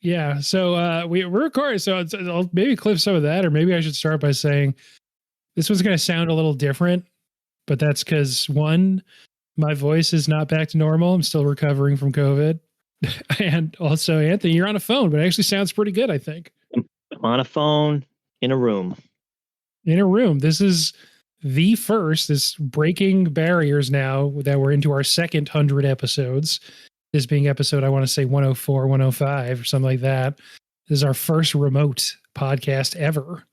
Yeah. So we're recording. So I'll maybe clip some of that, or maybe I should start by saying this one's going to sound a little different, but that's because one, my voice is not back to normal. I'm still recovering from COVID. And also, Anthony, you're on a phone, but it actually sounds pretty good, I think. I'm on a phone in a room. In a room. This is the first, this breaking barriers now that we're into our second 100 episodes. This being episode, I want to say 104, 105 or something like that. This is our first remote podcast ever.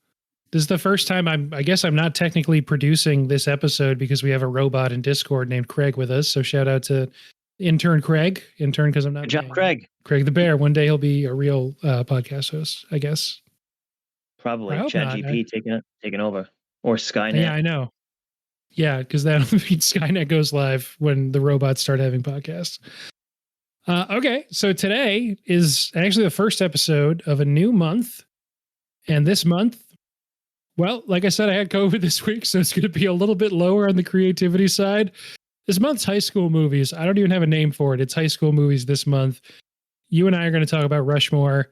This is the first time I guess I'm not technically producing this episode because we have a robot in Discord named Craig with us. So shout out to intern Craig. Intern because I'm not. Good job, Craig. Craig the Bear. One day he'll be a real podcast host, I guess. Probably ChatGPT taking over, or Skynet. Yeah, I know. Yeah, because that'll mean Skynet goes live when the robots start having podcasts. Okay, so today is actually the first episode of a new month. And this month, well, like I said, I had COVID this week, so it's going to be a little bit lower on the creativity side. This month's high school movies. I don't even have a name for it. It's high school movies this month. You and I are going to talk about Rushmore.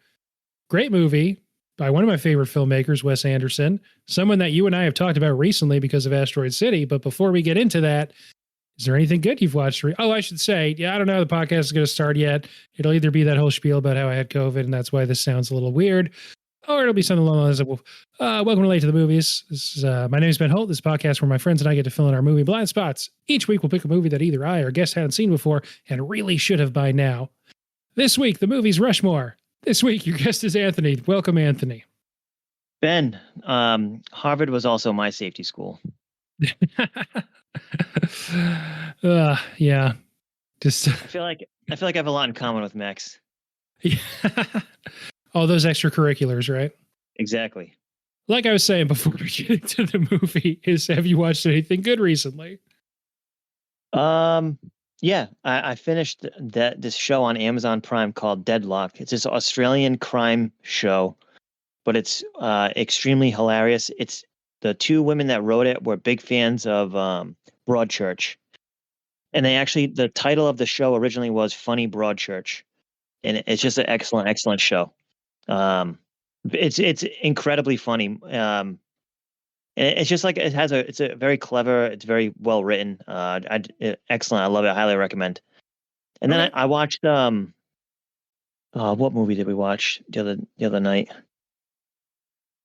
Great movie by one of my favorite filmmakers, Wes Anderson. Someone that you and I have talked about recently because of Asteroid City. But before we get into that, is there anything good you've watched? Oh, I should say, yeah, I don't know how the podcast is going to start yet. It'll either be that whole spiel about how I had COVID, and that's why this sounds a little weird, or it'll be something along the lines of, welcome to Late to the Movies. This is, my name is Ben Holt. This podcast where my friends and I get to fill in our movie blind spots. Each week we'll pick a movie that either I or guests hadn't seen before and really should have by now. This week, the movie's Rushmore. This week, your guest is Anthony. Welcome, Anthony. Ben, Harvard was also my safety school. Yeah. Just I feel like I have a lot in common with Max. Yeah. All those extracurriculars, right? Exactly. Like I was saying before we get into the movie, have you watched anything good recently? Yeah, I finished this show on Amazon Prime called Deadlock. It's this Australian crime show, but it's extremely hilarious. It's the two women that wrote it were big fans of Broadchurch. And the title of the show originally was Funny Broadchurch. And it's just an excellent show. It's incredibly funny. And it's just like it's a very clever, it's very well written. Excellent. I love it. I highly recommend. And then I watched what movie did we watch the other night?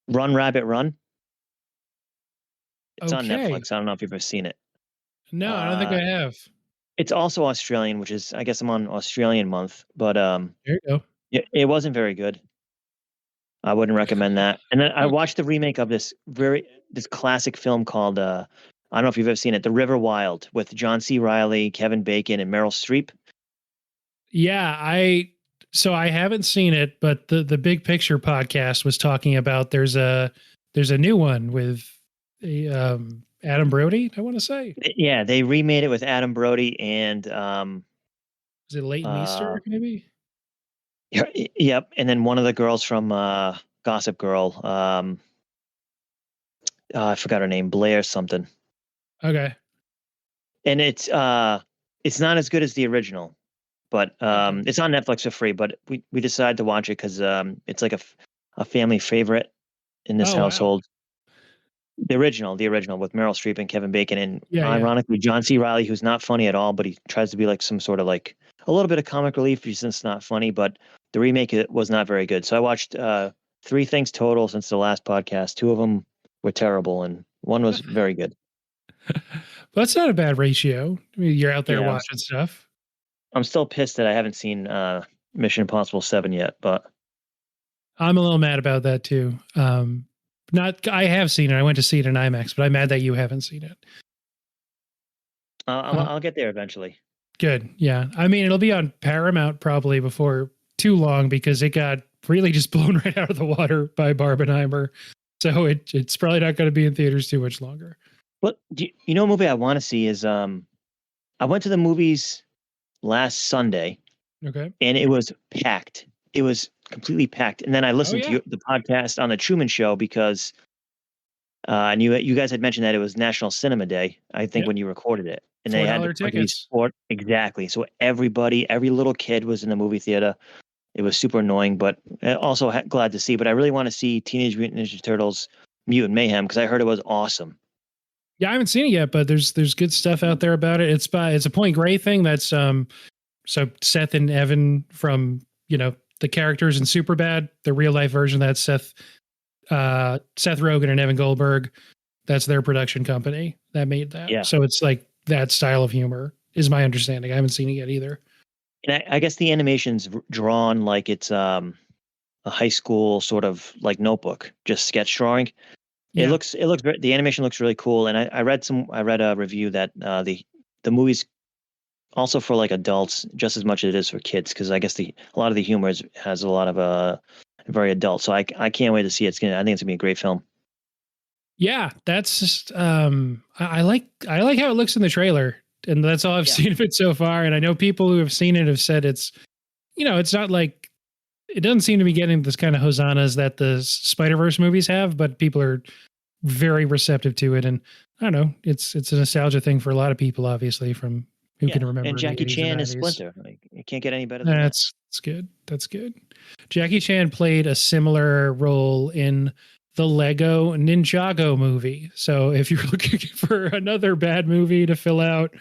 Run Rabbit Run. It's on Netflix. I don't know if you've ever seen it. No, I don't think I have. It's also Australian, which is, I guess I'm on Australian month, but there you go. It wasn't very good. I wouldn't recommend that. And then I watched the remake of this classic film called I don't know if you've ever seen it, The River Wild, with John C. Reilly, Kevin Bacon, and Meryl Streep. Yeah, I haven't seen it, but the Big Picture podcast was talking about there's a new one with Adam Brody, I want to say. Yeah, they remade it with Adam Brody and is it Leighton Meester, maybe? Yep, and then one of the girls from Gossip Girl. I forgot her name, Blair something. Okay. And it's not as good as the original, but it's on Netflix for free. But we decided to watch it because it's like a family favorite in this household. Wow. The original with Meryl Streep and Kevin Bacon, and ironically John C. Reilly, who's not funny at all, but he tries to be like some sort of like a little bit of comic relief. He's just not funny, but the remake was not very good. So I watched 3 things total since the last podcast. 2 of them were terrible, and 1 was very good. That's not a bad ratio. I mean, you're out there watching stuff. I'm still pissed that I haven't seen Mission Impossible 7 yet, but I'm a little mad about that too. I have seen it. I went to see it in IMAX, but I'm mad that you haven't seen it. I'll get there eventually. Good. Yeah. I mean, it'll be on Paramount probably before too long because it got really just blown right out of the water by Barbenheimer. So it's probably not going to be in theaters too much longer. Well, you know, a movie I want to see is I went to the movies last Sunday. Okay. And it was packed. It was completely packed. And then I listened to the podcast on the Truman Show because and you guys had mentioned that it was National Cinema Day, I think, when you recorded it. And they had tickets. Exactly. So every little kid was in the movie theater. it was super annoying, but also glad to see. But I really want to see Teenage Mutant Ninja Turtles Mutant Mayhem because I heard it was awesome. Yeah, I haven't seen it yet, but there's good stuff out there about it. It's a Point Grey thing. That's so Seth and Evan from the characters in Superbad, the real life version. That's Seth Rogen and Evan Goldberg. That's their production company that made that. Yeah. So it's like that style of humor is my understanding. I haven't seen it yet either. And I guess the animation's drawn like it's a high school sort of like Notebook, just sketch drawing. Yeah. The animation looks really cool. And I read a review that the movie's also for like adults just as much as it is for kids, because I guess a lot of the humor has a lot of very adult. So I can't wait to see it. I think it's gonna be a great film. Yeah, that's just I like how it looks in the trailer, and that's all I've seen of it so far. And I know people who have seen it have said it's it's not like, it doesn't seem to be getting this kind of hosannas that the Spider-Verse movies have, but people are very receptive to it. And I don't know, it's a nostalgia thing for a lot of people, obviously, from who can remember. And Jackie Chan is Splinter. Like, it can't get any better than that. That's good. That's good. Jackie Chan played a similar role in the Lego Ninjago movie. So if you're looking for another bad movie to fill out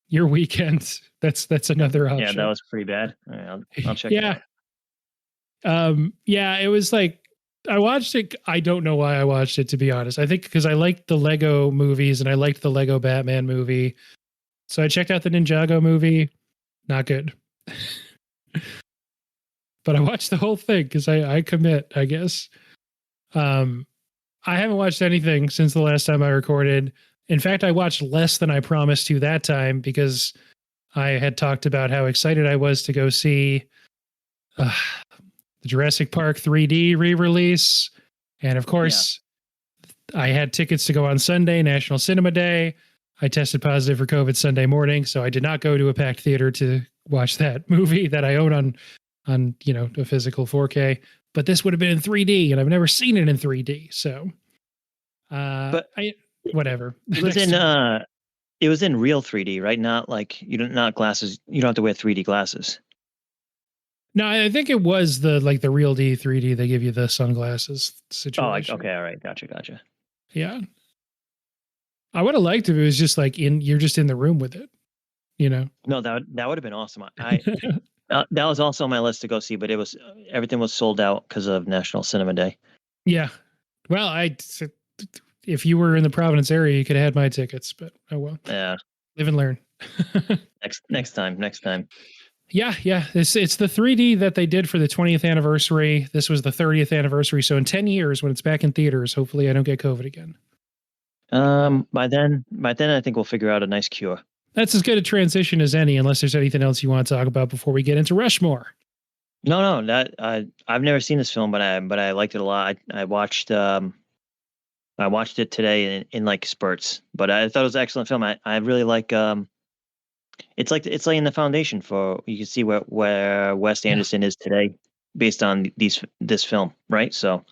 your weekend, that's another option. Yeah, that was pretty bad. All right, I'll check it out. Yeah, it was like, I watched it. I don't know why I watched it, to be honest. I think because I liked the Lego movies and I liked the Lego Batman movie. So I checked out the Ninjago movie. Not good. But I watched the whole thing because I commit, I guess. I haven't watched anything since the last time I recorded. In fact, I watched less than I promised to that time because I had talked about how excited I was to go see the Jurassic Park 3D re-release. And of course, I had tickets to go on Sunday, National Cinema Day. I tested positive for COVID Sunday morning, so I did not go to a packed theater to watch that movie that I own on a physical 4K. But this would have been in 3D, and I've never seen it in 3D. So, whatever. It was in real 3D, right? Not like not glasses. You don't have to wear 3D glasses. No, I think it was the real 3D. They give you the sunglasses situation. Oh, okay, all right, gotcha. Yeah, I would have liked if it was just like you're just in the room with it. No, that would have been awesome. That was also on my list to go see, but everything was sold out because of National Cinema Day. Yeah, well, if you were in the Providence area, you could have had my tickets, but oh well. Yeah, live and learn. next time. Yeah. It's the 3D that they did for the 20th anniversary. This was the 30th anniversary. So in 10 years, when it's back in theaters, hopefully I don't get COVID again. By then, I think we'll figure out a nice cure. That's as good a transition as any, unless there's anything else you want to talk about before we get into Rushmore. No, that I've never seen this film, but I liked it a lot. I watched it today in like spurts, but I thought it was an excellent film. I really like it's laying the foundation for, you can see where Wes Anderson is today based on this film, right? So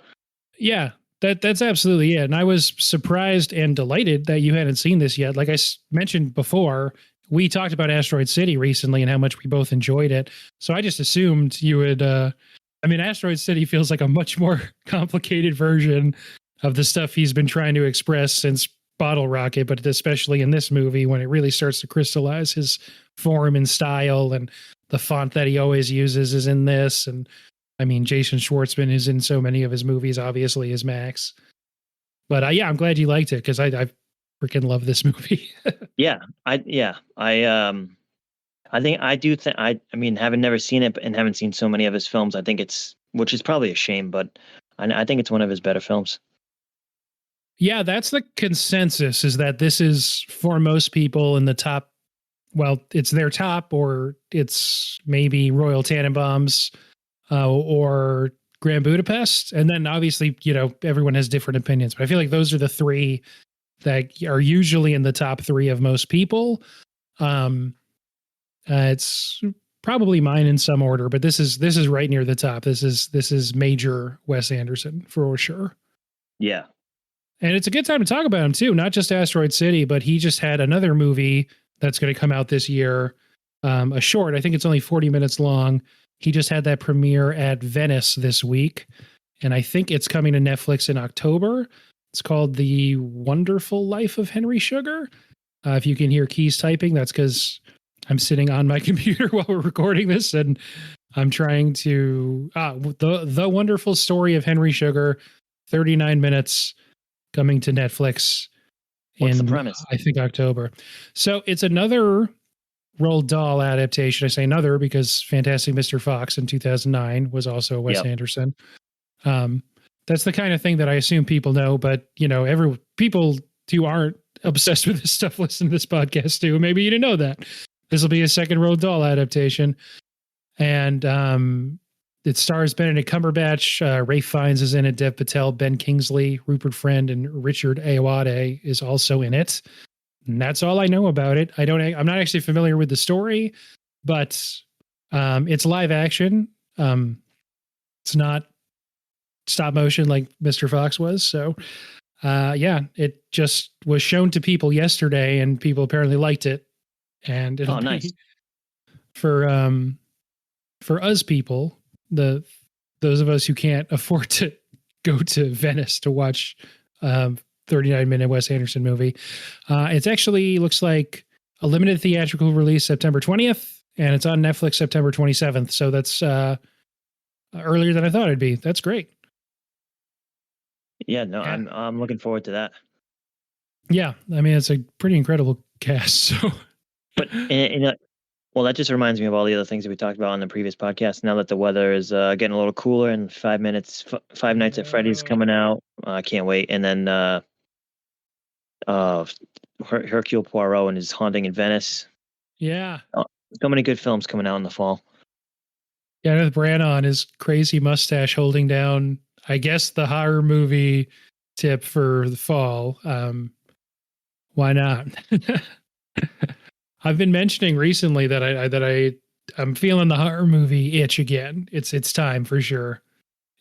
yeah, that's absolutely it. And I was surprised and delighted that you hadn't seen this yet. Like I mentioned before, we talked about Asteroid City recently and how much we both enjoyed it. So I just assumed you would. Asteroid City feels like a much more complicated version of the stuff he's been trying to express since Bottle Rocket, but especially in this movie when it really starts to crystallize his form and style, and the font that he always uses is in this. And Jason Schwartzman is in so many of his movies, obviously, as Max. But I'm glad you liked it because I freaking love this movie. Having never seen it and haven't seen so many of his films, I think which is probably a shame, but I think it's one of his better films. Yeah, that's the consensus, is that this is, for most people, in the top. Well, it's their top, or it's maybe Royal Tenenbaums or Grand Budapest. And then obviously, everyone has different opinions, but I feel like those are the three that are usually in the top three of most people. It's probably mine in some order, but this is right near the top. This is major Wes Anderson for sure. Yeah. And it's a good time to talk about him too, not just Asteroid City, but he just had another movie that's going to come out this year. A short, I think it's only 40 minutes long, He just had that premiere at Venice this week, and I think it's coming to Netflix in October. It's called The Wonderful Life of Henry Sugar. If you can hear keys typing, that's because I'm sitting on my computer while we're recording this, and I'm trying to the Wonderful Story of Henry Sugar, 39 minutes, coming to Netflix. What's the premise? I think October. So it's another Roald Dahl adaptation. I say another because Fantastic Mr. Fox in 2009 was also Wes Anderson. That's the kind of thing that I assume people know, but people who aren't obsessed with this stuff listen to this podcast too. Maybe you didn't know that. This will be a second Roald Dahl adaptation. And it stars Benedict Cumberbatch, Ralph Fiennes is in it, Dev Patel, Ben Kingsley, Rupert Friend, and Richard Ayoade is also in it. And that's all I know about it. I'm not actually familiar with the story, but it's live action. It's not stop motion like Mr. Fox was. So it just was shown to people yesterday, and people apparently liked it. And it'll nice. be for us people, those of us who can't afford to go to Venice to watch 39-minute Wes Anderson movie. It's actually looks like a limited theatrical release September 20th, and it's on Netflix September 27th. So that's earlier than I thought it'd be. That's great. Yeah, no, I'm looking forward to that. Yeah, I mean, it's a pretty incredible cast. So, but well, that just reminds me of all the other things that we talked about on the previous podcast. Now that the weather is getting a little cooler, and Five Nights at Freddy's coming out, I can't wait. And then Hercule Poirot and his Haunting in Venice. Yeah, so many good films coming out in the fall. Yeah, with Branagh, his crazy mustache holding down, I guess, the horror movie tip for the fall. Why not? I've been mentioning recently that I'm feeling the horror movie itch again. It's time for sure.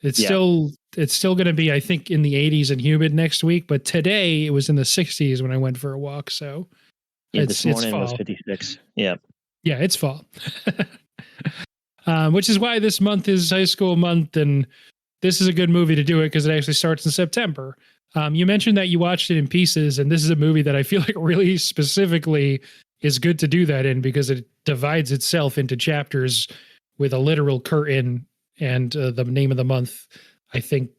It's still going to be, I think, in the 80s and humid next week, but today it was in the 60s when I went for a walk. So this morning it was 56. Yeah, it's fall. Which is why this month is high school month, and this is a good movie to do it because it actually starts in September. You mentioned that you watched it in pieces, and this is a movie that I feel like really specifically is good to do that in because it divides itself into chapters with a literal curtain and the name of the month, I think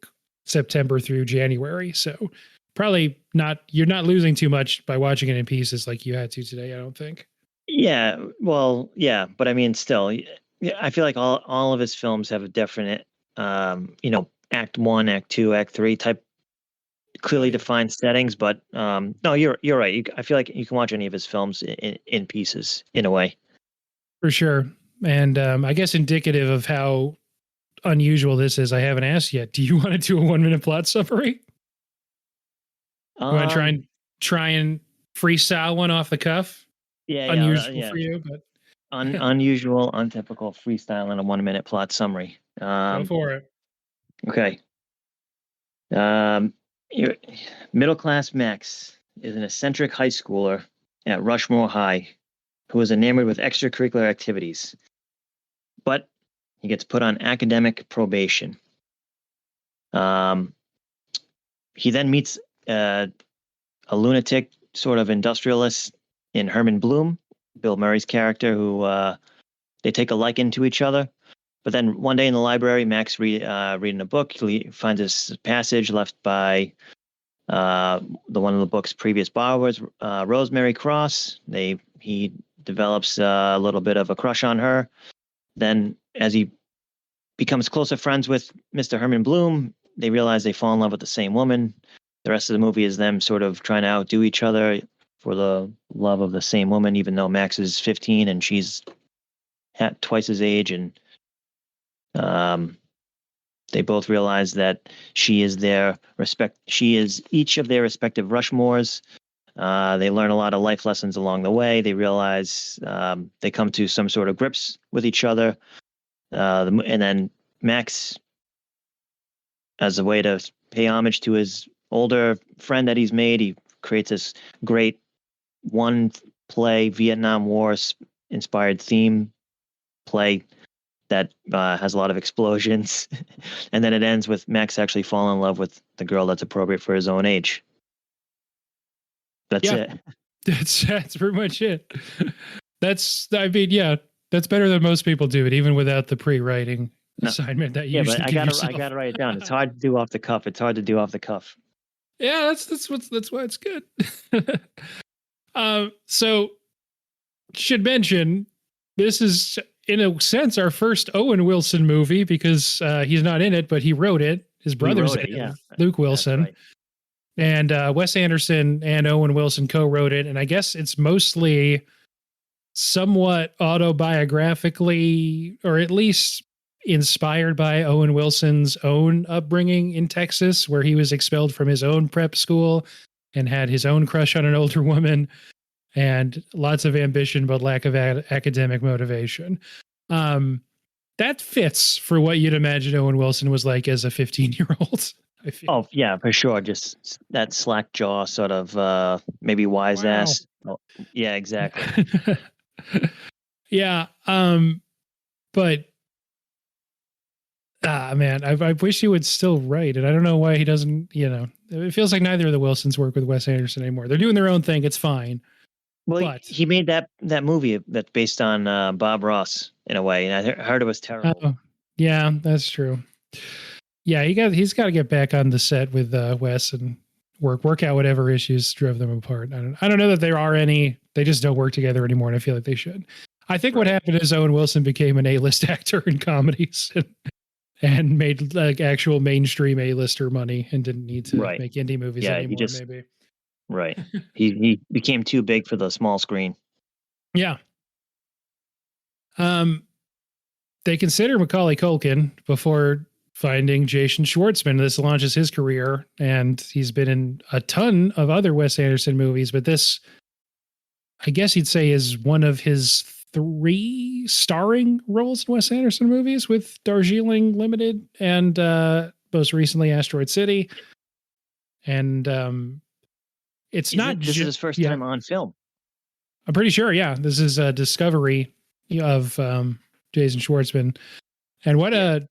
September through January. So probably you're not losing too much by watching it in pieces like you had to today, I don't think. Yeah, well, yeah, but I mean, still, I feel like all of his films have a definite, act 1, act 2, act 3 type clearly defined settings, but no, you're right. I feel like you can watch any of his films in pieces in a way. For sure. And I guess indicative of how unusual this is, I haven't asked yet. Do you want to do a 1-minute plot summary? You want to try and freestyle one off the cuff? Yeah, unusual for you, but unusual, untypical freestyle in a 1-minute plot summary. Go for it. Okay. Middle-class Max is an eccentric high schooler at Rushmore High who is enamored with extracurricular activities, but he gets put on academic probation. He then meets a lunatic sort of industrialist in Herman Bloom, Bill Murray's character, who they take a liking to each other. But then one day in the library, Max reading a book, he finds this passage left by one of the book's previous borrowers, Rosemary Cross. He develops a little bit of a crush on her. Then, as he becomes closer friends with Mr. Herman Bloom, they realize they fall in love with the same woman. The rest of the movie is them sort of trying to outdo each other for the love of the same woman, even though Max is 15 and she's twice his age, and they both realize that she is each of their respective Rushmores. They learn a lot of life lessons along the way. They realize they come to some sort of grips with each other. And then Max, as a way to pay homage to his older friend that he's made, he creates this great one-play Vietnam War inspired theme play that has a lot of explosions, and then it ends with Max actually falling in love with the girl that's appropriate for his own age. That's it. That's pretty much it. That's better than most people do it, even without the pre-writing assignment that you usually give yourself. I gotta write it down. It's hard to do off the cuff. Yeah, that's why it's good. So should mention this is in a sense our first Owen Wilson movie because he's not in it, but he wrote it. His brother's in it, Luke Wilson. Right. And Wes Anderson and Owen Wilson co-wrote it, and I guess it's mostly somewhat autobiographically, or at least inspired by Owen Wilson's own upbringing in Texas, where he was expelled from his own prep school and had his own crush on an older woman and lots of ambition, but lack of academic motivation. That fits for what you'd imagine Owen Wilson was like as a 15-year-old. Oh, yeah, for sure. Just that slack jaw sort of maybe wise ass. Oh, yeah, exactly. Yeah. But man, I wish he would still write, and I don't know why he doesn't, it feels like neither of the Wilsons work with Wes Anderson anymore. They're doing their own thing. It's fine. Well, but he made that movie that's based on Bob Ross in a way, and I heard it was terrible. Yeah, that's true. Yeah, he's got to get back on the set with Wes and work out whatever issues drove them apart. I don't know that there are any. They just don't work together anymore, and I feel like they should. I think what happened is Owen Wilson became an A-list actor in comedies and made like actual mainstream A-lister money and didn't need to make indie movies anymore. Maybe. Right. He became too big for the small screen. Yeah. They consider Macaulay Culkin before finding Jason Schwartzman. This launches his career, and he's been in a ton of other Wes Anderson movies, but this, I guess you'd say, is one of his 3 starring roles in Wes Anderson movies, with Darjeeling Limited and most recently Asteroid City. And it's not this is his first time on film. I'm pretty sure. Yeah, this is a discovery of Jason Schwartzman, and what a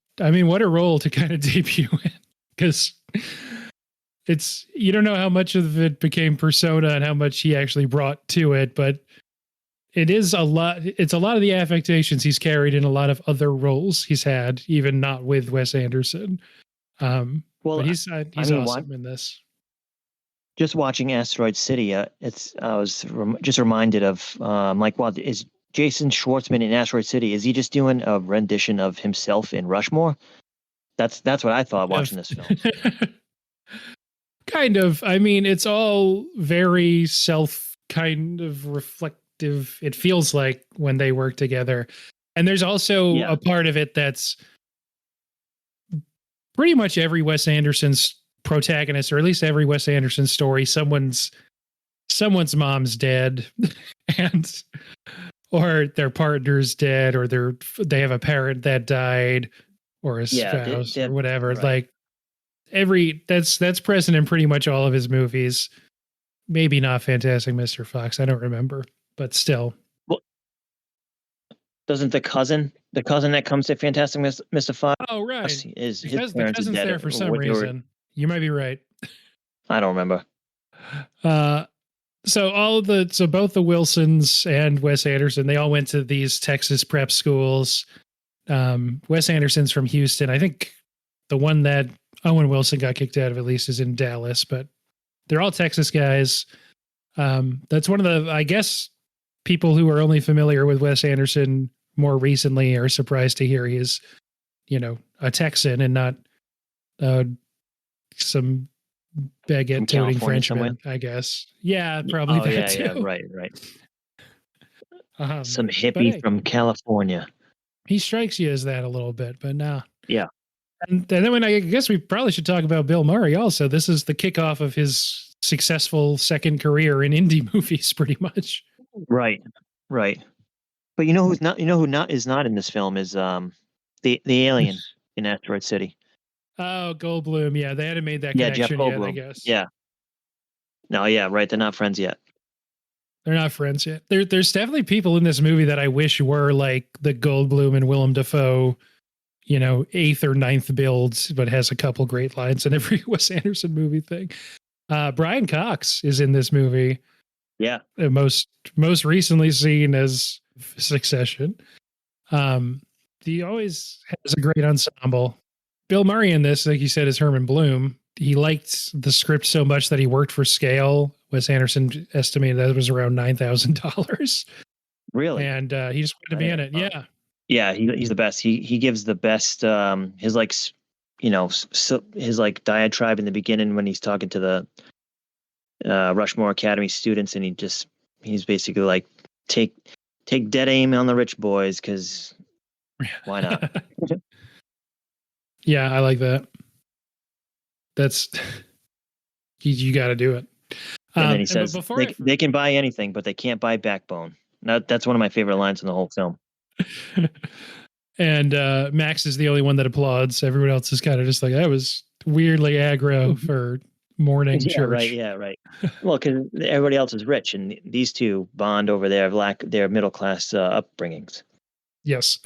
role to kind of debut in, because it's, you don't know how much of it became persona and how much he actually brought to it, but it is a lot. It's a lot of the affectations he's carried in a lot of other roles he's had, even not with Wes Anderson. But he's awesome in this. Just watching Asteroid City, I was just reminded of like, wow, is Jason Schwartzman in Asteroid City? Is he just doing a rendition of himself in Rushmore? That's what I thought watching this film. Kind of. I mean, it's all very self kind of reflective. It feels like when they work together, and there's also a part of it that's pretty much every Wes Anderson's protagonist, or at least every Wes Anderson story, someone's mom's dead, and or their partner's dead, or they have a parent that died, or a spouse, or whatever. Right. Like that's present in pretty much all of his movies. Maybe not Fantastic Mr. Fox. I don't remember, but still. Well, doesn't the cousin that comes to Fantastic Mr. Fox? Oh, right. His the parents cousin's there for some reason. You might be right. I don't remember. So both the Wilsons and Wes Anderson, they all went to these Texas prep schools. Wes Anderson's from Houston. I think the one that Owen Wilson got kicked out of, at least, is in Dallas, but they're all Texas guys. That's one of the, I guess, people who are only familiar with Wes Anderson more recently are surprised to hear he's, a Texan and not some baguette-toting Frenchman, I guess. Yeah, probably that too. Yeah, right. Some hippie from California. He strikes you as that a little bit, but no. Yeah. And then I guess we probably should talk about Bill Murray also. This is the kickoff of his successful second career in indie movies, pretty much. Right. But who is not in this film is the alien in Asteroid City. Oh, Goldblum. Yeah, they hadn't made that connection Jeff Goldblum. yet, I guess. Yeah. No, yeah, right. They're not friends yet. They're not friends yet. There's definitely people in this movie that I wish were like the Goldblum and Willem Dafoe, you know, 8th or 9th builds, but has a couple great lines in every Wes Anderson movie thing. Brian Cox is in this movie. Yeah. Most recently seen as Succession. He always has a great ensemble. Bill Murray in this, like you said, is Herman Bloom. He liked the script so much that he worked for scale. Wes Anderson estimated that it was around $9,000. Really? And he just wanted to be in it. Yeah. Yeah, he's the best. He gives the best. His like, you know, his like diatribe in the beginning when he's talking to the Rushmore Academy students, and he's basically like, take dead aim on the rich boys, because why not? Yeah, I like that. That's you got to do it. And then he says they can buy anything, but they can't buy backbone. That's one of my favorite lines in the whole film. And Max is the only one that applauds. Everyone else is kind of just like, that was weirdly aggro for morning church. Yeah, right. Well, because everybody else is rich, and these two bond over their middle class upbringings. Yes.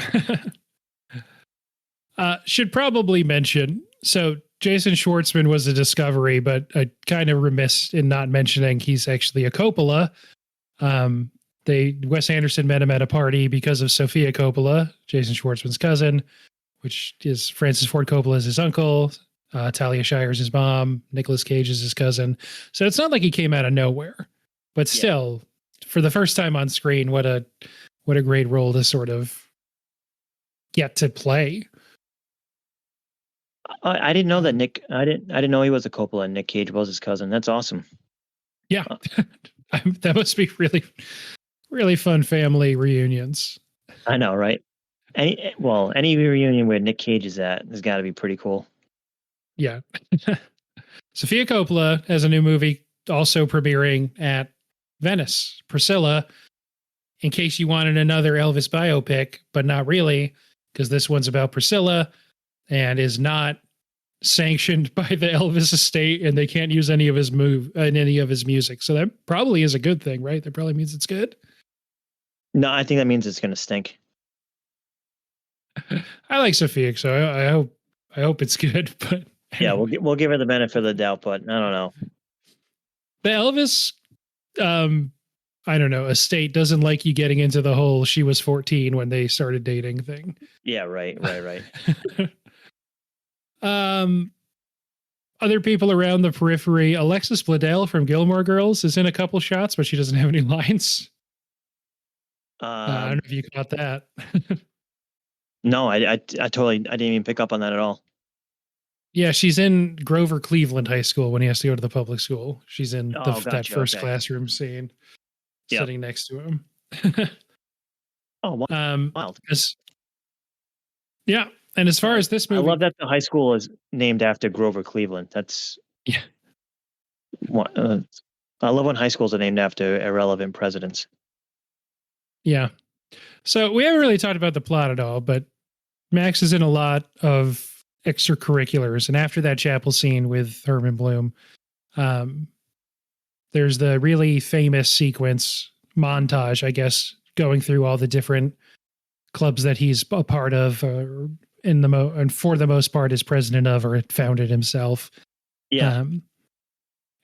Should probably mention, so Jason Schwartzman was a discovery, but I kind of remiss in not mentioning he's actually a Coppola. Wes Anderson met him at a party because of Sofia Coppola, Jason Schwartzman's cousin, which is Francis Ford Coppola's his uncle. Talia Shire's his mom. Nicolas Cage is his cousin. So it's not like he came out of nowhere, but still, for the first time on screen, what a great role to sort of get to play. I didn't know that I didn't know he was a Coppola and Nick Cage was his cousin. That's awesome. Yeah, that must be really, really fun family reunions. I know, right? Any reunion where Nick Cage is at has got to be pretty cool. Yeah. Sofia Coppola has a new movie also premiering at Venice, Priscilla. In case you wanted another Elvis biopic, but not really, because this one's about Priscilla and is not sanctioned by the Elvis estate, and they can't use any of his music. So that probably is a good thing, right? That probably means it's good. No, I think that means it's going to stink. I like Sofia, so I hope it's good. But anyway. Yeah, we'll give her the benefit of the doubt, but I don't know. The Elvis, I don't know, estate doesn't like you getting into the whole she was 14 when they started dating thing. Yeah, right. Other people around the periphery, Alexis Bledel from Gilmore Girls is in a couple shots, but she doesn't have any lines. I don't know if you caught that. No, I didn't even pick up on that at all. Yeah, she's in Grover Cleveland High School when he has to go to the public school. She's in that first classroom scene, sitting next to him. Oh, wild. Yeah, and as far as this movie, I love that the high school is named after Grover Cleveland. That's I love when high schools are named after irrelevant presidents. Yeah. So we haven't really talked about the plot at all, but Max is in a lot of extracurriculars. And after that chapel scene with Herman Bloom, there's the really famous sequence montage, I guess, going through all the different clubs that he's a part of, and for the most part is president of or founded himself. Yeah.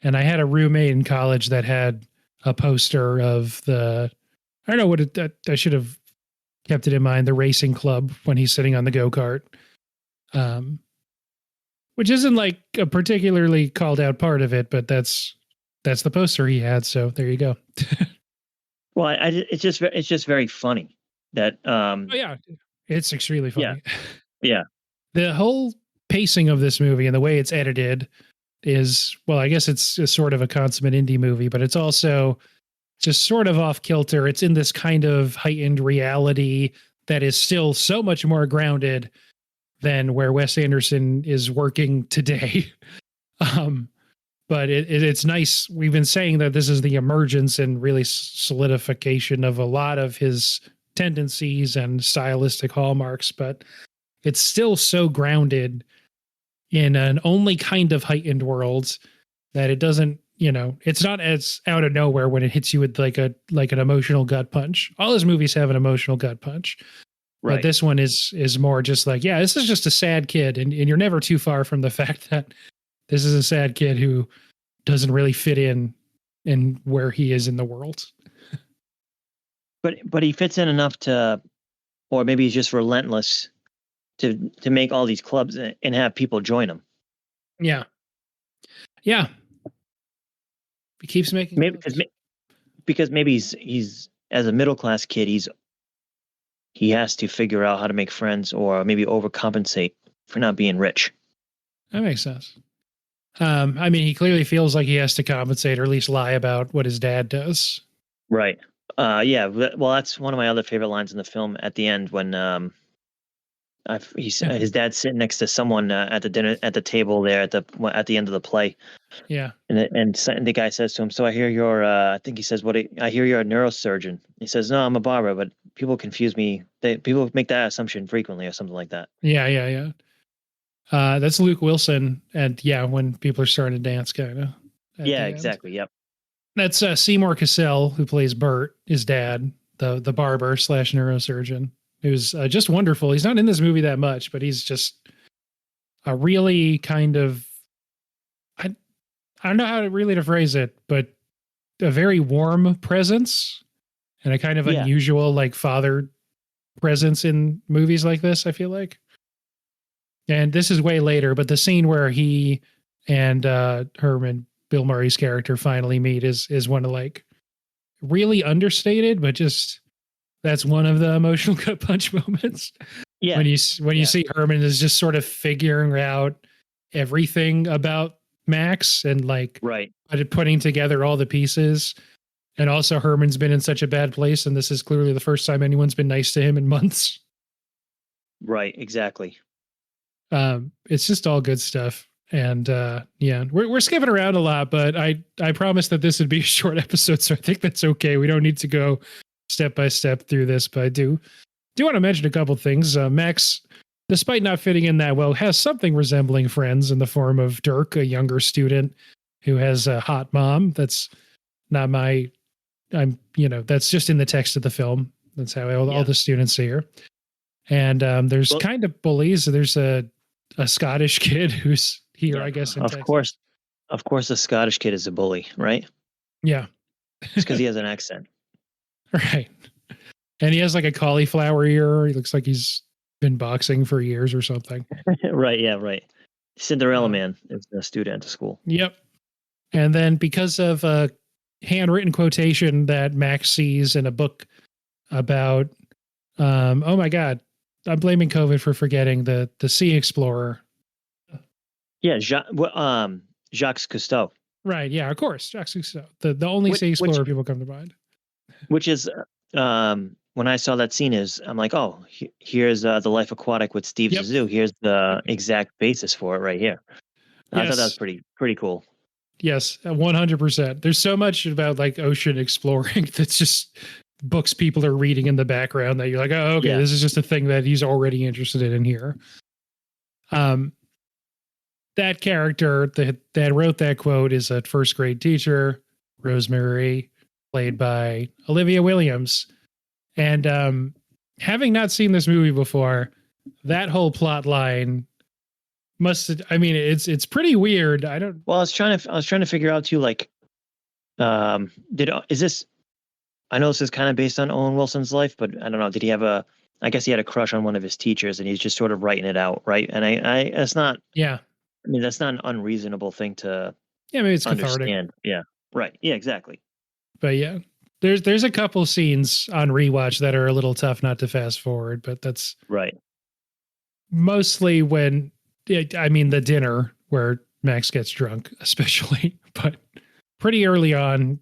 And I had a roommate in college that had a poster of I don't know I should have kept it in mind, the racing club when he's sitting on the go-kart. Which isn't like a particularly called out part of it, but that's the poster he had. So there you go. Well, it's just very funny that. It's extremely funny. Yeah. The whole pacing of this movie and the way it's edited is, well, I guess it's sort of a consummate indie movie, but it's also just sort of off kilter. It's in this kind of heightened reality that is still so much more grounded than where Wes Anderson is working today. But it's nice. We've been saying that this is the emergence and really solidification of a lot of his tendencies and stylistic hallmarks, but it's still so grounded in an only kind of heightened world that it doesn't it's not as out of nowhere when it hits you with like an emotional gut punch. All his movies have an emotional gut punch. Right. But this one is more just like, yeah, this is just a sad kid. And you're never too far from the fact that this is a sad kid who doesn't really fit in where he is in the world. But he fits in enough to, or maybe he's just relentless to make all these clubs and have people join him. Yeah. Yeah. He keeps making maybe because maybe he's as a middle class kid, he has to figure out how to make friends or maybe overcompensate for not being rich. That makes sense. I mean, he clearly feels like he has to compensate or at least lie about what his dad does. Right. Yeah. Well, that's one of my other favorite lines in the film at the end when his dad's sitting next to someone at the table there at the end of the play. Yeah. And the guy says to him, "So I hear you're I think he says, I hear you're a neurosurgeon." He says, "No, I'm a barber, but people confuse me. People make that assumption frequently," or something like that. Yeah. That's Luke Wilson, and when people are starting to dance, kind of. Yeah, exactly. Yep. That's Seymour Cassel, who plays Bert, his dad, the barber / neurosurgeon, who's just wonderful. He's not in this movie that much, but he's just a really kind of, I don't know how to really phrase it, but a very warm presence and a kind of unusual like father presence in movies like this, I feel like. And this is way later, but the scene where he and Herman, Bill Murray's character, finally meet is one of like really understated, but just that's one of the emotional gut punch moments. Yeah. When you see Herman is just sort of figuring out everything about Max and like putting together all the pieces. And also Herman's been in such a bad place, and this is clearly the first time anyone's been nice to him in months. Right, exactly. It's just all good stuff. And we're skipping around a lot, but I promised that this would be a short episode, so I think that's okay. We don't need to go step by step through this, but I do want to mention a couple things. Max, despite not fitting in that well, has something resembling friends in the form of Dirk, a younger student who has a hot mom. That's not that's just in the text of the film. That's how all the students see her. And there's kind of bullies. There's a Scottish kid who's here, I guess. Of course, the Scottish kid is a bully, right? Yeah. It's because he has an accent. Right. And he has like a cauliflower ear. He looks like he's been boxing for years or something. Right. Yeah. Right. Cinderella Man is a student at the school. Yep. And then because of a handwritten quotation that Max sees in a book about, oh my God, I'm blaming COVID for forgetting the Sea Explorer. Yeah. Jacques Cousteau. Right. Yeah, of course. Jacques Cousteau. The only Sea Explorer people come to mind. Which is, when I saw that scene I'm like, oh, here's The Life Aquatic with Steve Zissou. Here's the exact basis for it right here. I thought that was pretty cool. Yes, 100%. There's so much about like ocean exploring that's just books people are reading in the background that you're like, oh, okay, this is just a thing that he's already interested in here. That character that wrote that quote is a first grade teacher, Rosemary, played by Olivia Williams. And having not seen this movie before, that whole plot line it's pretty weird. Well, I was trying to figure out too, like, is this, I know this is kind of based on Owen Wilson's life, but I don't know. Did he have I guess he had a crush on one of his teachers and he's just sort of writing it out. Right. And that's not, that's not an unreasonable thing to maybe it's understand. Cathartic. Yeah. Right. Yeah, exactly. But yeah, there's a couple scenes on rewatch that are a little tough not to fast forward, but that's right. Mostly when, the dinner where Max gets drunk, especially, but pretty early on,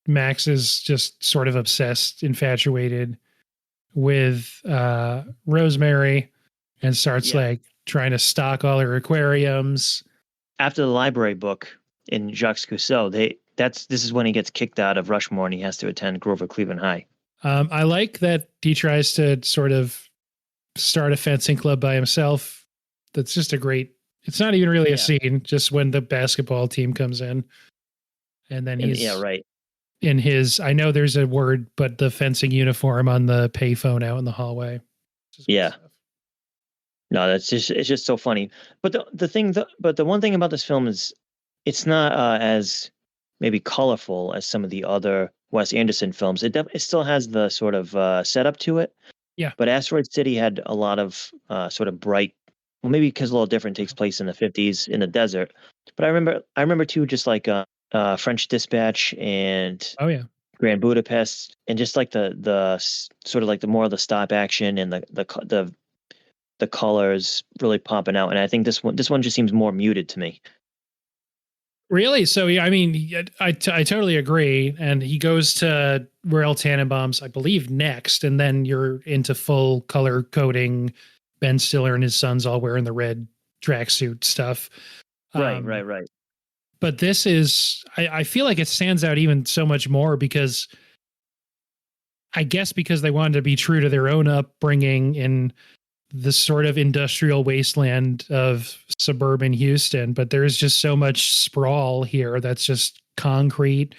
Max is just sort of obsessed, infatuated with Rosemary and starts like trying to stock all her aquariums. After the library book in Jacques Cousteau, this is when he gets kicked out of Rushmore and he has to attend Grover Cleveland High. I like that he tries to sort of start a fencing club by himself. That's just it's not even really a scene, just when the basketball team comes in. and then he's right. in his, I know there's a word, but the fencing uniform on the payphone out in the hallway. Yeah. No, it's just so funny. But the one thing about this film is it's not as maybe colorful as some of the other Wes Anderson films. It still has the sort of setup to it. Yeah. But Asteroid City had a lot of sort of bright. Well, maybe because a little different takes place in the 50s in the desert. But I remember too, just like French Dispatch and Oh yeah. Grand Budapest, and just like the sort of like the more of the stop action and the colors really popping out. And I think this one just seems more muted to me. Really? So yeah, I mean, I totally agree. And he goes to Royal Tannenbaums, I believe, next, and then you're into full color coding. Ben Stiller and his sons all wearing the red tracksuit stuff. Right. But this is, I feel like it stands out even so much more because I guess because they wanted to be true to their own upbringing in the sort of industrial wasteland of suburban Houston, but there's just so much sprawl here that's just concrete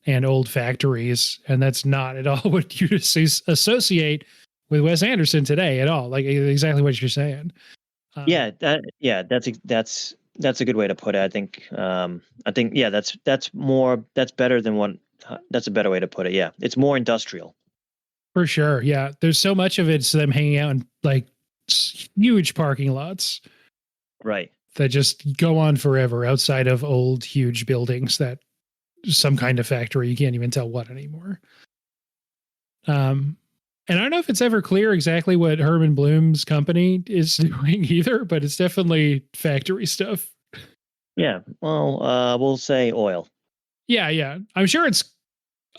and old factories, and that's not at all what you associate with Wes Anderson today at all. Like exactly what you're saying. That's a good way to put it. I think yeah, that's better than what that's a better way to put it. Yeah, it's more industrial. For sure. Yeah, there's so much of it's them hanging out in like huge parking lots, right, that just go on forever outside of old huge buildings that some kind of factory, you can't even tell what anymore. And I don't know if it's ever clear exactly what Herman Bloom's company is doing either, but it's definitely factory stuff. Yeah, well, we'll say oil. Yeah, I'm sure it's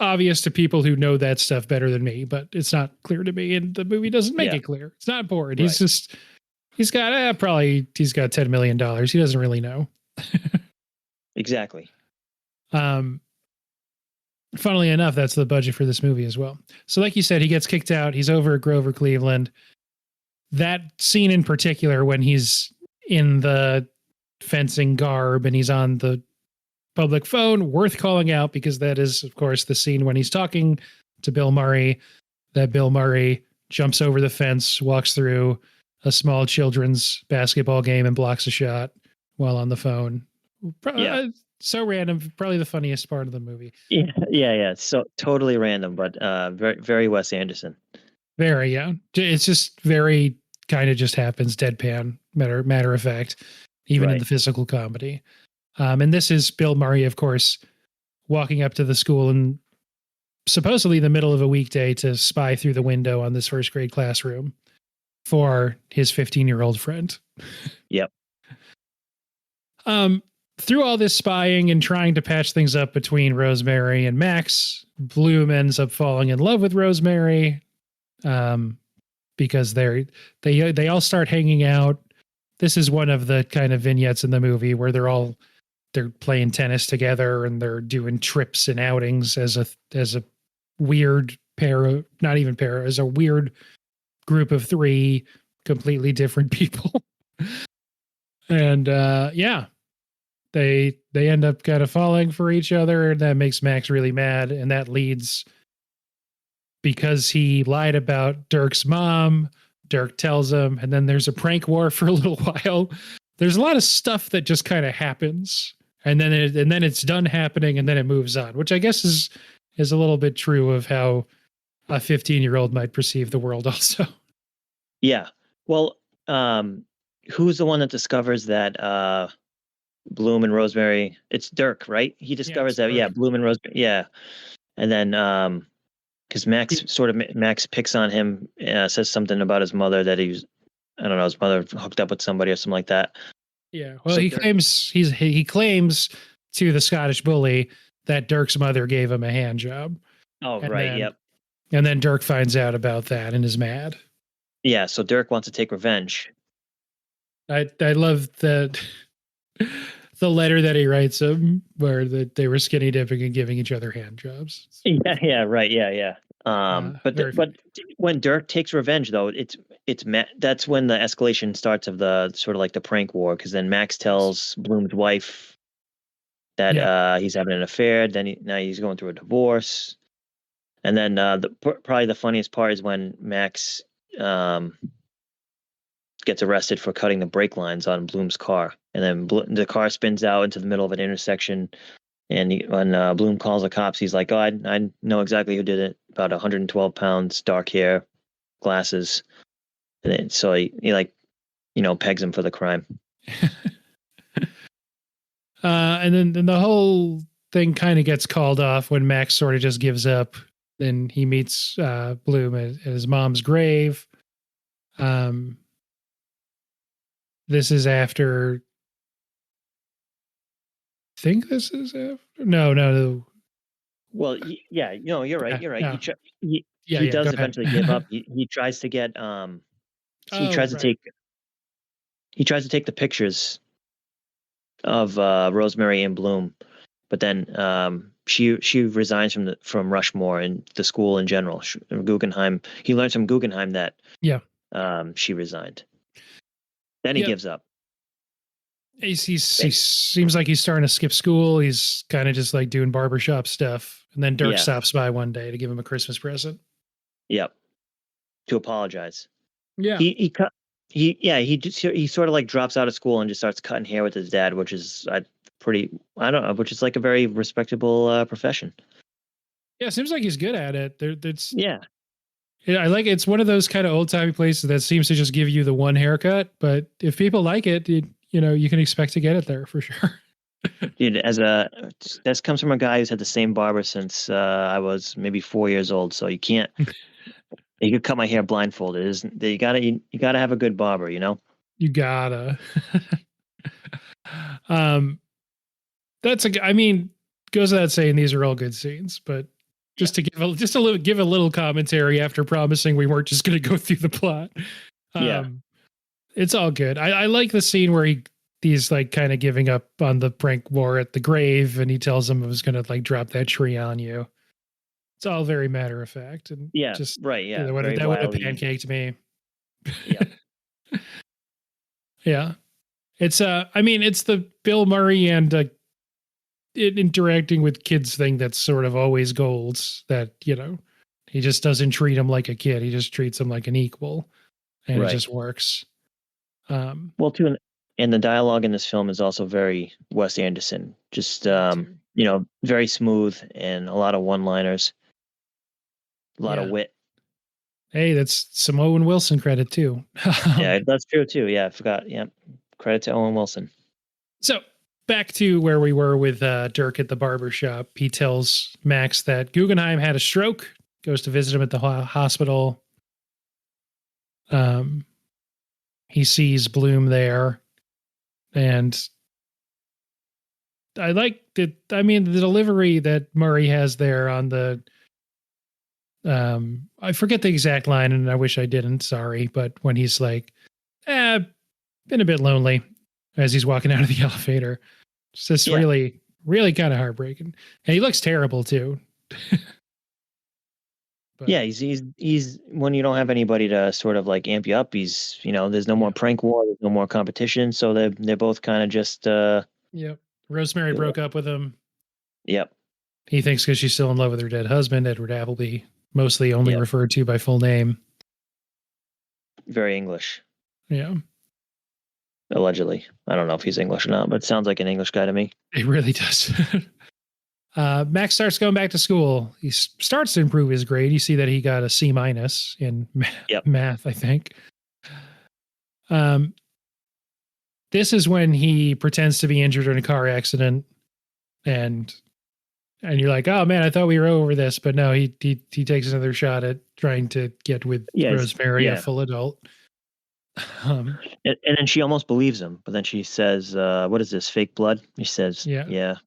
obvious to people who know that stuff better than me, but it's not clear to me, and the movie doesn't make it clear. It's not important. Right. He's got $10 million. He doesn't really know. Exactly. Funnily enough, that's the budget for this movie as well. So like you said, he gets kicked out. He's over at Grover Cleveland. That scene in particular, when he's in the fencing garb and he's on the public phone, worth calling out, because that is, of course, the scene when he's talking to Bill Murray, that Bill Murray jumps over the fence, walks through a small children's basketball game and blocks a shot while on the phone. So random, probably the funniest part of the movie. Yeah. So totally random, but very, very Wes Anderson. Very, yeah. It's just very kind of just happens, deadpan, matter of fact, even in the physical comedy. And this is Bill Murray, of course, walking up to the school in supposedly the middle of a weekday to spy through the window on this first grade classroom for his 15-year-old friend. Yep. Through all this spying and trying to patch things up between Rosemary and Max, Bloom ends up falling in love with Rosemary, because they all start hanging out. This is one of the kind of vignettes in the movie where they're playing tennis together and they're doing trips and outings as a weird pair, not even pair, as a weird group of three completely different people. And they end up kind of falling for each other, and that makes Max really mad, and that leads, because he lied about Dirk's mom, Dirk tells him, and then there's a prank war for a little while. There's a lot of stuff that just kind of happens, and then it's done happening, and then it moves on, which I guess is a little bit true of how a 15-year-old might perceive the world also. Yeah. Well, who's the one that discovers that Bloom and Rosemary? It's Dirk, right? He discovers that. Dirk. Yeah, Bloom and Rosemary. Yeah, and then because Max picks on him, says something about his mother that his mother hooked up with somebody or something like that. Yeah. Well, so he claims to the Scottish bully that Dirk's mother gave him a hand job. Oh, and right. Yep. And then Dirk finds out about that and is mad. Yeah. So Dirk wants to take revenge. I love that. The letter that he writes him, where they were skinny dipping and giving each other hand jobs. Yeah, right. Yeah. But when Dirk takes revenge, though, that's when the escalation starts of the sort of like the prank war, because then Max tells Bloom's wife that he's having an affair. Then now he's going through a divorce. And then probably the funniest part is when Max gets arrested for cutting the brake lines on Bloom's car, and then the car spins out into the middle of an intersection. And when Bloom calls the cops, he's like, "Oh, I know exactly who did it. About 112 pounds, dark hair, glasses." And then, so he like, pegs him for the crime. And then the whole thing kind of gets called off when Max sort of just gives up. Then he meets Bloom at his mom's grave. This is after. I think this is after. No. Well, yeah, you're right. You're right. No. He does eventually give up. He tries to get he tries to take the pictures of Rosemary and Bloom, but then she resigns from Rushmore and the school in general. Guggenheim. He learns from Guggenheim that she resigned. Then he gives up. He seems like he's starting to skip school. He's kind of just like doing barbershop stuff. And then Dirk stops by one day to give him a Christmas present. Yep. To apologize. Yeah. He sort of like drops out of school and just starts cutting hair with his dad, which is which is like a very respectable profession. Yeah, it seems like he's good at it. I like it. It's one of those kind of old timey places that seems to just give you the one haircut, but if people like it, you can expect to get it there for sure. Dude, this comes from a guy who's had the same barber since I was maybe 4 years old. So you can't. You could cut my hair blindfolded. You gotta have a good barber, You gotta. Goes without saying these are all good scenes, but just to give a little commentary after promising we weren't just going to go through the plot. It's all good. I like the scene where he's like kind of giving up on the prank war at the grave, and he tells him I was going to like drop that tree on you. It's all very matter of fact, and just right. Yeah, that would have pancaked me. Yeah, yeah. It's it's the Bill Murray and interacting with kids thing that's sort of always golds. That he just doesn't treat him like a kid; he just treats him like an equal, and it just works. Well, too, and the dialogue in this film is also very Wes Anderson. Just very smooth and a lot of one-liners. A lot of wit. Hey, that's some Owen Wilson credit too. Yeah, that's true too. Yeah, I forgot. Yeah, credit to Owen Wilson. So back to where we were with Dirk at the barbershop. He tells Max that Guggenheim had a stroke, goes to visit him at the hospital. He sees Bloom there, and I like that. I mean, the delivery that Murray has there on the I forget the exact line, and I wish I didn't, sorry, but when he's like, been a bit lonely as he's walking out of the elevator. It's just really, really kind of heartbreaking. And he looks terrible too. Yeah, he's when you don't have anybody to sort of like amp you up, he's there's no more prank war, there's no more competition, so they're both kind of just Yep. Rosemary broke up with him. Yep. He thinks because she's still in love with her dead husband, Edward Appleby, mostly only referred to by full name. Very English. Yeah. Allegedly. I don't know if he's English or not, but it sounds like an English guy to me. It really does. Max starts going back to school. He starts to improve his grade. You see that he got a C- in math, I think. This is when he pretends to be injured in a car accident, and you're like, oh man, I thought we were over this, but no, he takes another shot at trying to get with Rosemary, a full adult. And then she almost believes him, but then she says, what is this, fake blood? He says, yeah,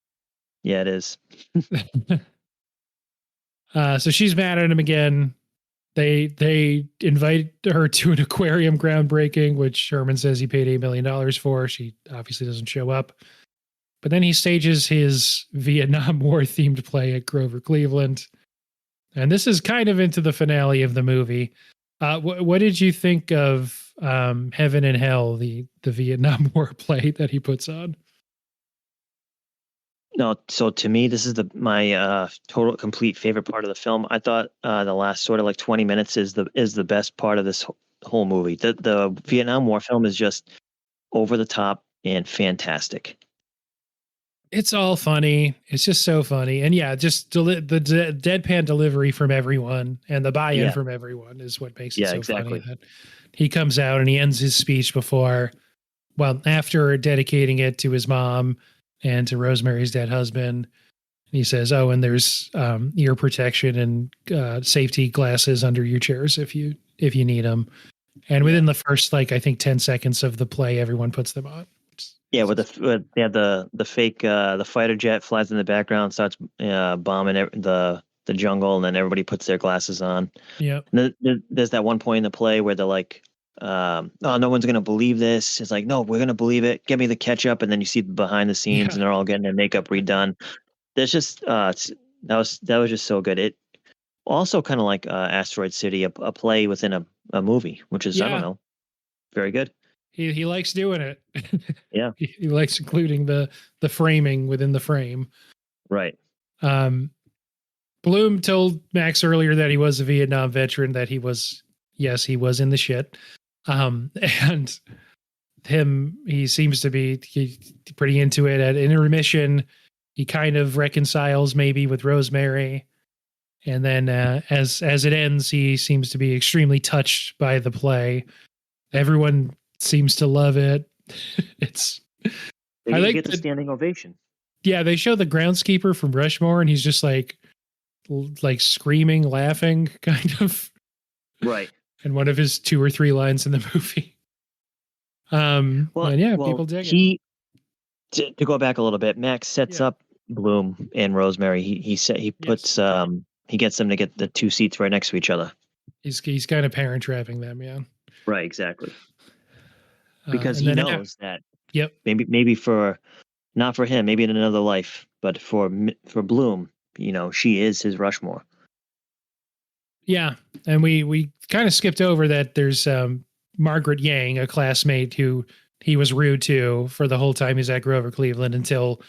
it is. So she's mad at him again. They invite her to an aquarium groundbreaking, which Sherman says he paid $8 million for. She obviously doesn't show up. But then he stages his Vietnam War themed play at Grover Cleveland. And this is kind of into the finale of the movie. What did you think of Heaven and Hell, the Vietnam War play that he puts on? No, so to me, this is my total complete favorite part of the film. I thought the last sort of like 20 minutes is the best part of this whole movie. The Vietnam War film is just over the top and fantastic. It's all funny. It's just so funny. And yeah, just deadpan delivery from everyone and the buy-in Yeah, from everyone is what makes it yeah, so funny exactly. that he comes out and he ends his speech after dedicating it to his mom and to Rosemary's dead husband. He says, "Oh, and there's ear protection and safety glasses under your chairs if you need them." And Yeah. within the first, like I think 10 seconds of the play, everyone puts them on. Yeah, they have the fake the fighter jet flies in the background, starts bombing the jungle, and then everybody puts their glasses on. Yep. And there's that one point in the play where they're like, "Oh, no one's gonna believe this." It's like, "No, we're gonna believe it. Get me the ketchup." And then you see behind the scenes, Yeah. and they're all getting their makeup redone. There's just that was just so good. It also kind of like Asteroid City, a play within a movie, which is I don't Yeah. know, very good. He likes doing it. Yeah, He likes including the framing within the frame. right. Um, Bloom told Max earlier that he was a Vietnam veteran, that he was in the shit. And he seems to be pretty into it. At intermission, he kind of reconciles maybe with Rosemary. And then as it ends, he seems to be extremely touched by the play. Everyone seems to love it. It's They I like get the standing ovation. yeah, they show the groundskeeper from Rushmore and he's just like screaming, laughing kind of. Right. And one of his 2 or 3 lines in the movie. And yeah, people dig it. To go back a little bit, Max sets Yeah. up Bloom and Rosemary. He puts he gets them to get the 2 seats right next to each other. He's kind of parent trapping them, yeah. Right, exactly. Because and he then knows that yep. maybe for not for him, maybe in another life, but for Bloom, she is his Rushmore. Yeah, and we kind of skipped over that there's Margaret Yang, a classmate who he was rude to for the whole time he's at Grover Cleveland until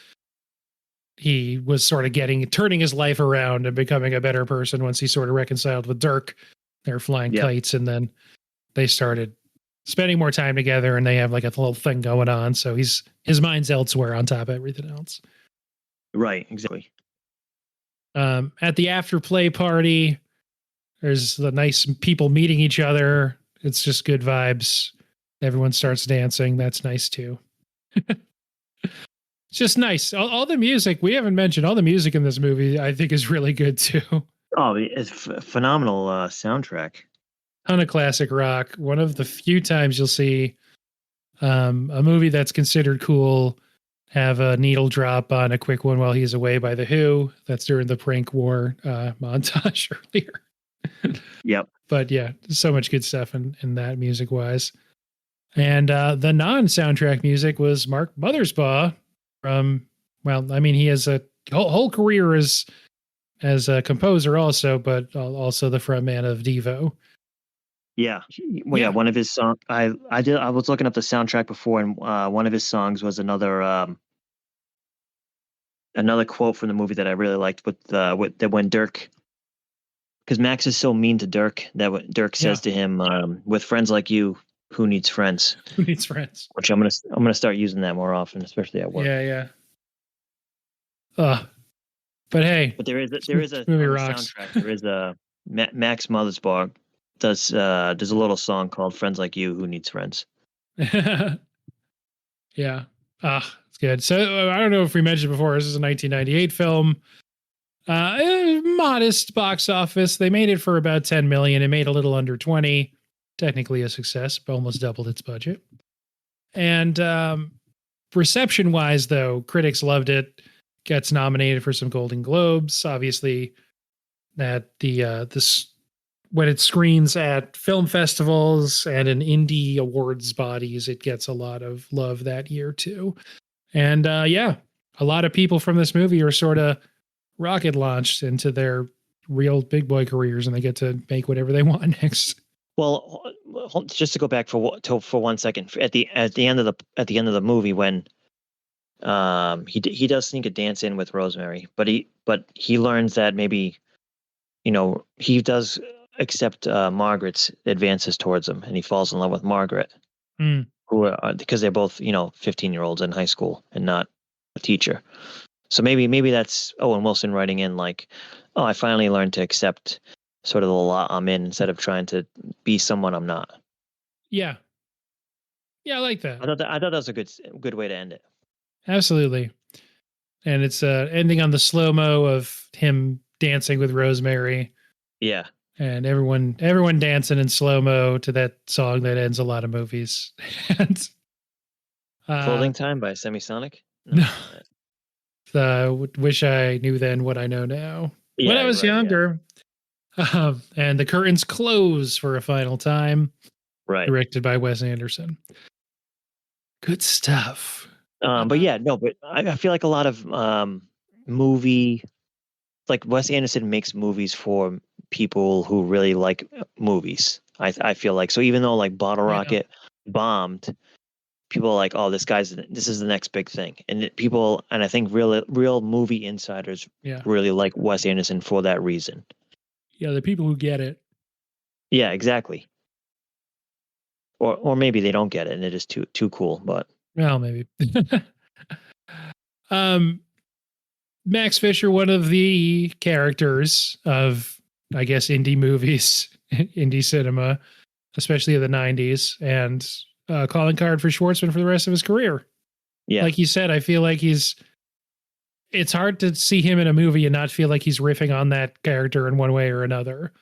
he was sort of turning his life around and becoming a better person once he sort of reconciled with Dirk. They're flying kites, and then they started spending more time together, and they have like a little thing going on. So his mind's elsewhere on top of everything else. Right, exactly. At the after play party, there's the nice people meeting each other. It's just good vibes. Everyone starts dancing. That's nice too. It's just nice. All the music, we haven't mentioned, all the music in this movie I think is really good too. Oh, it's phenomenal soundtrack. Ton of classic rock. One of the few times you'll see a movie that's considered cool have a needle drop on a quick one while he's away by the Who. That's during the prank war montage earlier. Yep. But yeah, so much good stuff in that music wise. And the non-soundtrack music was Mark Mothersbaugh from, he has a whole career as a composer also, but also the frontman of Devo. Yeah. Yeah, one of his songs I was looking up the soundtrack before, and one of his songs was another quote from the movie that I really liked with when Dirk, because Max is so mean to Dirk that what Dirk says to him, with friends like you, who needs friends? Who needs friends? Which I'm gonna start using that more often, especially at work. Yeah. But hey, but there is a movie rocks. Soundtrack. There is a Max Mothersbaugh does a little song called "Friends Like You, Who Needs Friends." Yeah. It's good. So I don't know if we mentioned before, this is a 1998 film. Modest box office. They made it for about 10 million. It made a little under 20. Technically a success, but almost doubled its budget. And reception wise, though, critics loved it. Gets nominated for some Golden Globes. Obviously, at when it screens at film festivals and in indie awards bodies, it gets a lot of love that year too. And a lot of people from this movie are sort of rocket launched into their real big boy careers, and they get to make whatever they want next. Well, just to go back for 1 second, at the end of the movie, when he does sneak a dance in with Rosemary, but he learns that maybe, he does accept Margaret's advances towards him, and he falls in love with Margaret, Mm. who because they're both 15-year-olds in high school and not a teacher. So maybe that's Owen Wilson writing in like, oh, I finally learned to accept sort of the lot I'm in instead of trying to be someone I'm not. Yeah. Yeah, I like that. I thought that was a good way to end it. Absolutely. And it's ending on the slow-mo of him dancing with Rosemary. Yeah. And everyone dancing in slow-mo to that song that ends a lot of movies. And Clothing Time by Semisonic? No. Wish I knew then what I know now. Yeah, when I was right, younger. Yeah. And the curtains close for a final time. Right. Directed by Wes Anderson. Good stuff. But I feel like a lot of like Wes Anderson makes movies for people who really like movies. I feel like, so even though like Bottle Rocket bombed, people are like, oh, this is the next big thing, and I think real movie insiders really like Wes Anderson for that reason. Yeah, the people who get it. Yeah, exactly. Or maybe they don't get it and it is too cool, but well, maybe. Max Fisher, one of the characters of, I guess, indie movies, indie cinema, especially of the 90s, and calling card for Schwartzman for the rest of his career. Yeah. Like you said, I feel like it's hard to see him in a movie and not feel like he's riffing on that character in one way or another.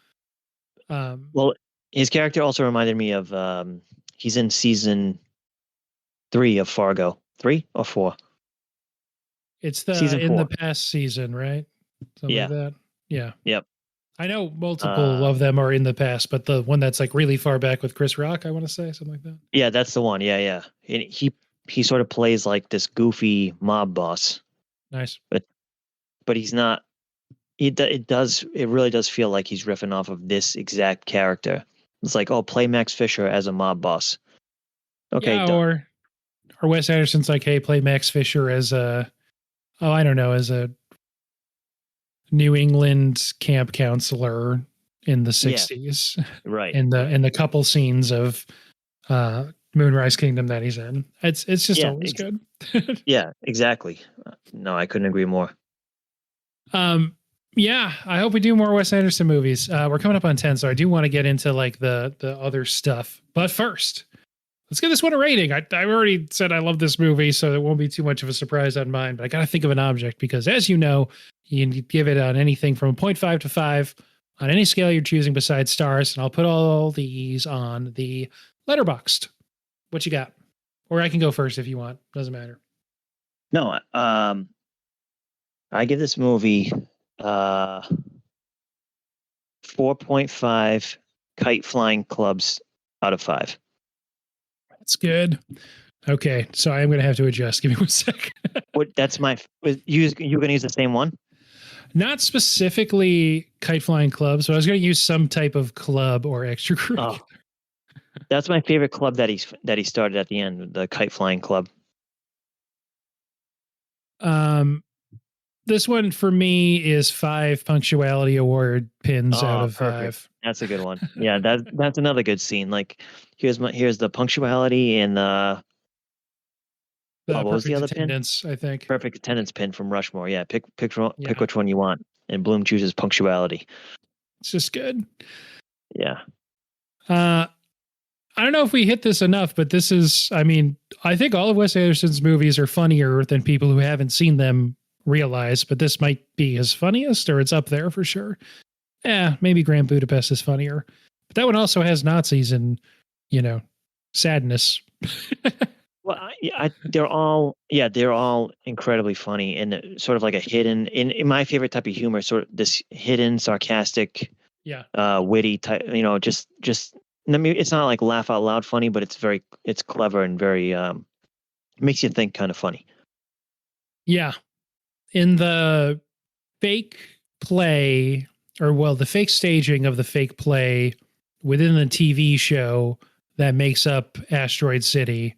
Well, his character also reminded me of, he's in season 3 of Fargo. 3 or 4? It's the season 4. In the past season, right? Something like that. Yeah. Yep. I know multiple of them are in the past, but the one that's like really far back with Chris Rock, I want to say, something like that. Yeah, that's the one. Yeah. And he sort of plays like this goofy mob boss. Nice. But he's not. It really does feel like he's riffing off of this exact character. It's like, oh, play Max Fisher as a mob boss. Okay. Yeah, or Wes Anderson's like, hey, play Max Fisher as as a New England camp counselor in the 60s. Yeah, right. in the couple scenes of Moonrise Kingdom that he's in. It's just always good. Yeah, exactly. No, I couldn't agree more. Yeah, I hope we do more Wes Anderson movies. We're coming up on 10, so I do want to get into like the other stuff. But first, let's give this one a rating. I already said I love this movie, so it won't be too much of a surprise on mine. But I got to think of an object because, as you know, you can give it on anything from 0.5 to 5 on any scale you're choosing besides stars. And I'll put all these on the Letterboxd. What you got? Or I can go first if you want. Doesn't matter. No, I give this movie 4.5 kite flying clubs out of 5. That's good. Okay, so I'm going to have to adjust. Give me 1 sec. That's my. You're going to use the same one? Not specifically kite flying clubs, but I was going to use some type of club or extracurricular. Oh, that's my favorite club that he started at the end, the kite flying club. This one for me is 5 punctuality award pins out of perfect. 5. That's a good one. Yeah, that's another good scene. Like here's the punctuality and what was the other attendance, pin? I think perfect attendance pin from Rushmore. Yeah, pick which one you want. And Bloom chooses punctuality. It's just good. Yeah. I don't know if we hit this enough, but this is, I mean, I think all of Wes Anderson's movies are funnier than people who haven't seen them realize, but this might be his funniest, or it's up there for sure. Yeah, maybe Grand Budapest is funnier, but that one also has Nazis and, sadness. Well, they're all incredibly funny and sort of like a hidden, in my favorite type of humor, sort of this hidden, sarcastic, witty type. Just I mean, it's not like laugh out loud funny, but it's clever and very makes you think kind of funny. Yeah, in the fake play, the fake staging of the fake play within the TV show that makes up Asteroid City,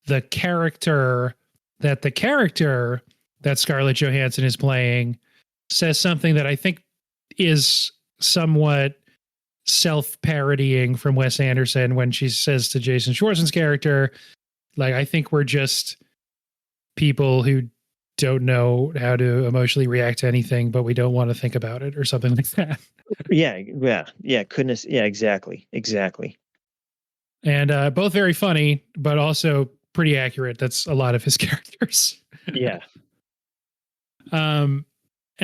the character that the character that Scarlett Johansson is playing says something that I think is somewhat self-parodying from Wes Anderson when she says to Jason Schwartzman's character, like, I think we're just people who don't know how to emotionally react to anything, but we don't want to think about it, or something like that. Yeah. Goodness. Yeah, exactly. And both very funny, but also pretty accurate. That's a lot of his characters. Yeah. And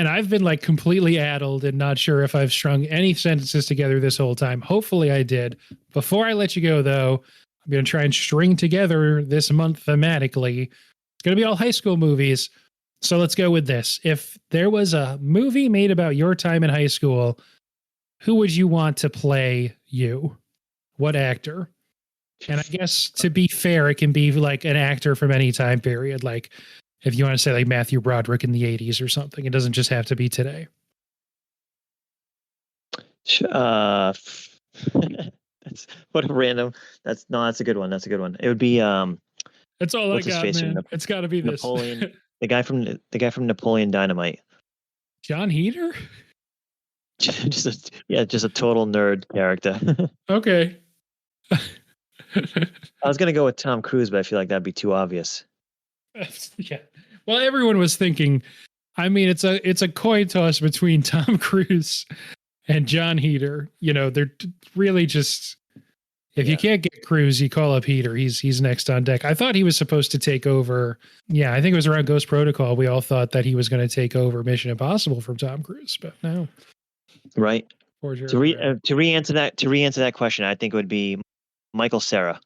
I've been like completely addled and not sure if I've strung any sentences together this whole time. Hopefully I did. Before I let you go, though, I'm going to try and string together this month thematically. It's going to be all high school movies. So let's go with this. If there was a movie made about your time in high school, who would you want to play you? What actor? And I guess to be fair, it can be like an actor from any time period. Like if you want to say like Matthew Broderick in the 80s or something, it doesn't just have to be today. That's what a random. That's a good one. That's a good one. It would be That's all I got, man. It's got to be this. Napoleon, the guy from Napoleon Dynamite. John Heater? just a total nerd character. Okay. I was gonna go with Tom Cruise, but I feel like that'd be too obvious. Yeah. Well, everyone was thinking. I mean, it's a coin toss between Tom Cruise and John Heater. You know, they're really just. If you can't get Cruise, you call up Heater. He's next on deck. I thought he was supposed to take over. Yeah, I think it was around Ghost Protocol. We all thought that he was going to take over Mission Impossible from Tom Cruise, but no. Right. To re-answer that question, I think it would be Michael Cera.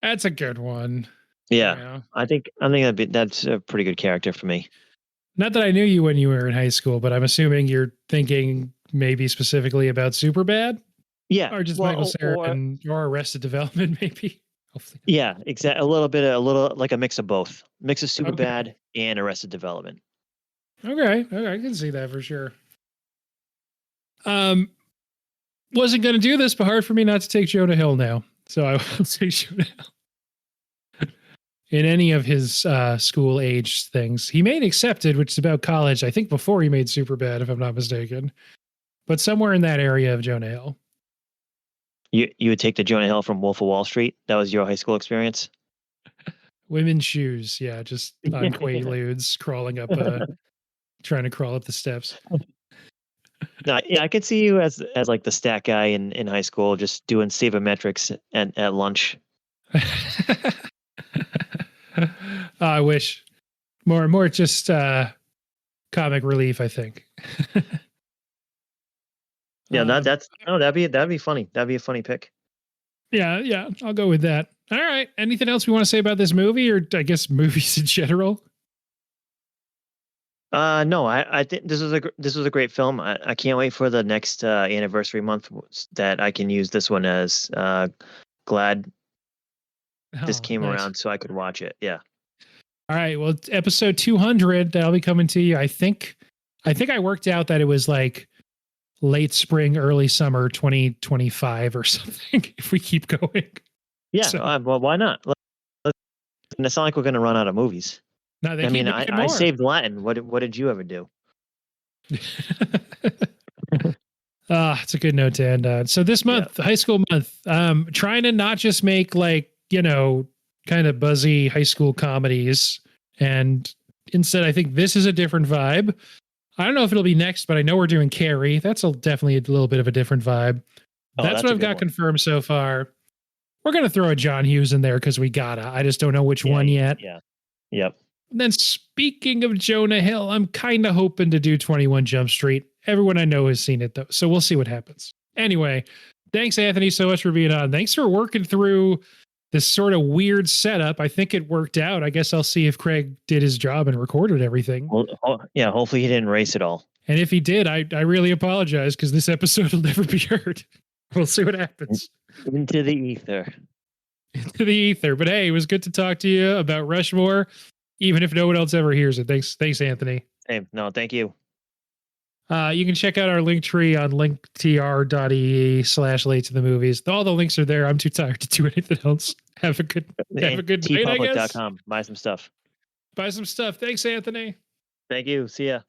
That's a good one. Yeah. I think that's a pretty good character for me. Not that I knew you when you were in high school, but I'm assuming you're thinking maybe specifically about Superbad. Yeah, or just Michael Cera or Arrested Development, maybe. Hopefully. Yeah, exactly. A little like a mix of both. Mix of Superbad and Arrested Development. Okay, I can see that for sure. Wasn't going to do this, but hard for me not to take Jonah Hill now. So I will say Jonah Hill. In any of his school age things. He made Accepted, which is about college, I think before he made Superbad, if I'm not mistaken. But somewhere in that area of Jonah Hill. You would take the Jonah Hill from Wolf of Wall Street? That was your high school experience? Women's shoes, yeah, just on Quaaludes crawling up, trying to crawl up the steps. No, yeah, I could see you as like the stat guy in high school, just doing sabermetrics at lunch. I wish more just comic relief, I think. Yeah, that'd be funny. That'd be a funny pick. Yeah, I'll go with that. All right. Anything else we want to say about this movie, or I guess movies in general? No, I think this was a great film. I can't wait for the next anniversary month that I can use this one as glad this came around so I could watch it. Yeah. All right. Well, it's episode 200 that'll be coming to you. I think I worked out that it was like late spring, early summer 2025 or something, if we keep going. Yeah, so, well, why not? It's not like we're going to run out of movies. No, I saved Latin. What did you ever do? It's a good note to end on. So this month, high school month, trying to not just make like, kind of buzzy high school comedies. And instead, I think this is a different vibe. I don't know if it'll be next, but I know we're doing Carrie. That's definitely a little bit of a different vibe. That's what I've got confirmed so far. We're going to throw a John Hughes in there because we gotta. I just don't know which one yet. Yeah. Yep. And then speaking of Jonah Hill, I'm kind of hoping to do 21 Jump Street. Everyone I know has seen it, though, so we'll see what happens. Anyway, thanks, Anthony, so much for being on. Thanks for working through this sort of weird setup. I think it worked out. I guess I'll see if Craig did his job and recorded everything. Well, yeah, hopefully he didn't erase it all. And if he did, I really apologize because this episode will never be heard. We'll see what happens. Into the ether. Into the ether. But hey, it was good to talk to you about Rushmore, even if no one else ever hears it. Thanks, Anthony. Hey, no, thank you. You can check out our link tree on linktr.ee/late to the movies. All the links are there. I'm too tired to do anything else. Have a good night, I guess. tpublic.com. Buy some stuff. Buy some stuff. Thanks, Anthony. Thank you. See ya.